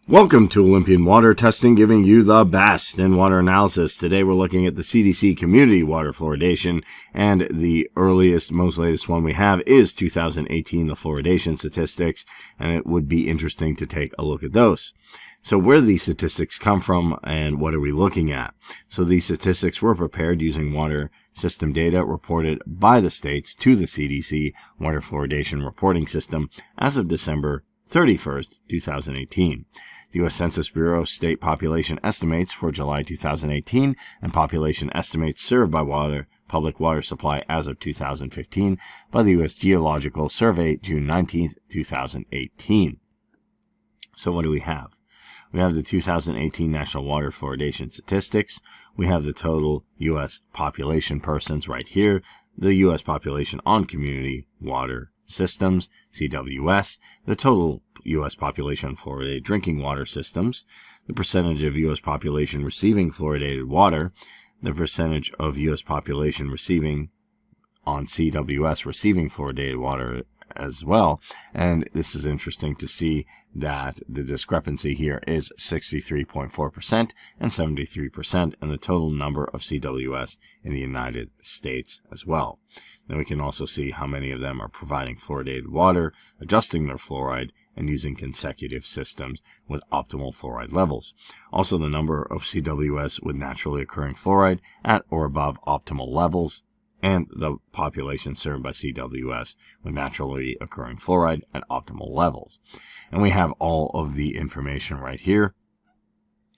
Welcome to Olympian Water Testing, giving you the best in water analysis. Today we're looking at the CDC community water fluoridation, and the most latest one we have is 2018, the Flouridation Statistics, and it would be interesting to take a look at those. So where do these statistics come from, and what are we looking at? So these statistics were prepared using water system data reported by the states to the CDC Water Fluoridation Reporting System as of December 31st, 2018. The U.S. Census Bureau state population estimates for July 2018 and population estimates served by public water supply as of 2015 by the U.S. Geological Survey, June 19th, 2018. So what do we have? We have the 2018 National Water Fluoridation Statistics. We have the total U.S. population persons right here, the U.S. population on community water systems, CWS, the total U.S. population fluoridated drinking water systems, the percentage of U.S. population receiving fluoridated water, the percentage of U.S. population receiving on CWS receiving fluoridated water as well. And this is interesting to see that the discrepancy here is 63.4% and 73% in the total number of CWS in the United States as well. Then we can also see how many of them are providing fluoridated water, adjusting their fluoride, and using consecutive systems with optimal fluoride levels. Also the number of CWS with naturally occurring fluoride at or above optimal levels, and the population served by CWS with naturally occurring fluoride at optimal levels. And we have all of the information right here.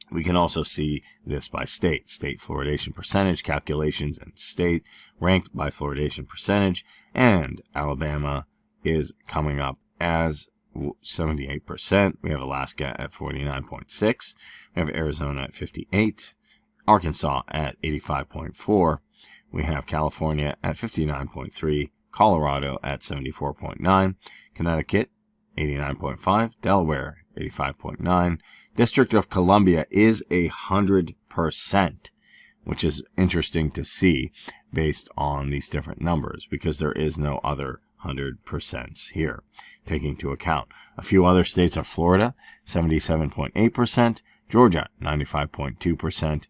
We can also see this by state fluoridation percentage calculations, and state ranked by fluoridation percentage. And Alabama is coming up as 78%. We have Alaska at 49.6. We have Arizona at 58. Arkansas at 85.4. We have California at 59.3, Colorado at 74.9, Connecticut 89.5, Delaware 85.9. District of Columbia is 100%, which is interesting to see based on these different numbers because there is no other 100% here. Taking into account a few other states are Florida 77.8%, Georgia 95.2%,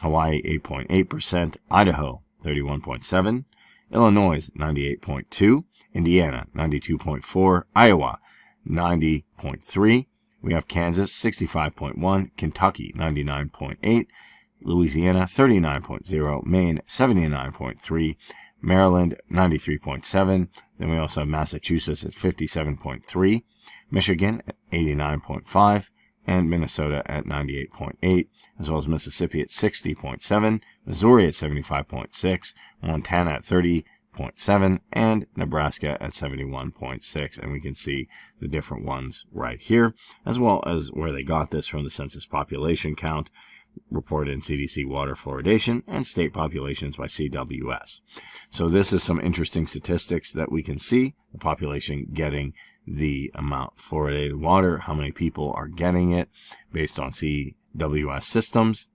Hawaii 8.8%, Idaho 31.7%, Illinois 98.2%, Indiana 92.4%, Iowa 90.3%. We have Kansas 65.1%, Kentucky 99.8%, Louisiana 39.0%, Maine 79.3%, Maryland 93.7%. Then we also have Massachusetts at 57.3%, Michigan at 89.5%, and Minnesota at 98.8%, as well as Mississippi at 60.7%, Missouri at 75.6%, Montana at 30.7%, and Nebraska at 71.6%. And we can see the different ones right here, as well as where they got this from: the census population count reported in CDC water fluoridation and state populations by CWS. So this is some interesting statistics that we can see: the population getting the amount of fluoridated water, how many people are getting it based on CWS systems,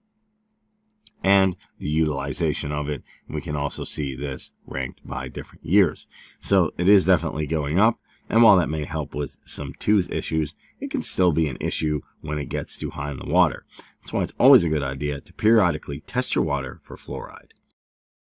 and the utilization of it. We can also see this ranked by different years. So it is definitely going up, and while that may help with some tooth issues, it can still be an issue when it gets too high in the water. That's why it's always a good idea to periodically test your water for fluoride.